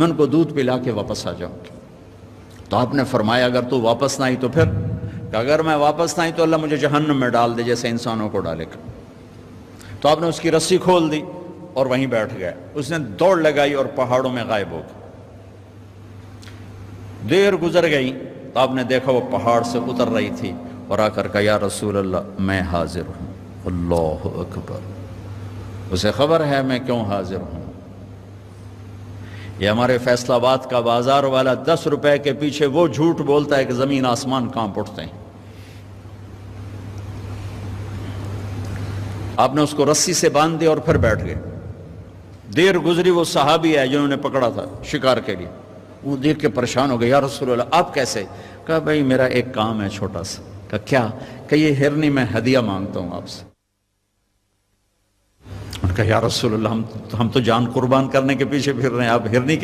میں ان کو دودھ پلا کے واپس آ جاؤں گی۔ تو آپ نے فرمایا اگر تو واپس نہ آئی تو پھر؟ کہ اگر میں واپس نہ آئی تو اللہ مجھے جہنم میں ڈال دے جیسے انسانوں کو ڈالے گا۔ تو آپ نے اس کی رسی کھول دی اور وہیں بیٹھ گئے۔ اس نے دوڑ لگائی اور پہاڑوں میں غائب ہو گئی۔ دیر گزر گئی تو آپ نے دیکھا وہ پہاڑ سے اتر رہی تھی اور آ کر کہا یا رسول اللہ میں حاضر ہوں۔ اللہ اکبر، اسے خبر ہے میں کیوں حاضر ہوں۔ یہ ہمارے فیصل آباد کا بازار والا 10 روپے کے پیچھے وہ جھوٹ بولتا ہے کہ زمین آسمان کانپ اٹھتے ہیں۔ آپ نے اس کو رسی سے باندھ دیا اور پھر بیٹھ گئے۔ دیر گزری، وہ صحابی ہے جنہوں نے پکڑا تھا شکار کے لیے، وہ دیکھ کے پریشان ہو گئے، یا رسول اللہ آپ کیسے؟ کہا بھائی میرا ایک کام ہے چھوٹا سا۔ کہا کیا؟ کہ یہ ہرنی میں ہدیہ مانگتا ہوں آپ سے۔ کہا یا رسول اللہ ہم تو جان قربان کرنے کے پیچھے پھر رہے ہیں، آپ ہرنی کہتے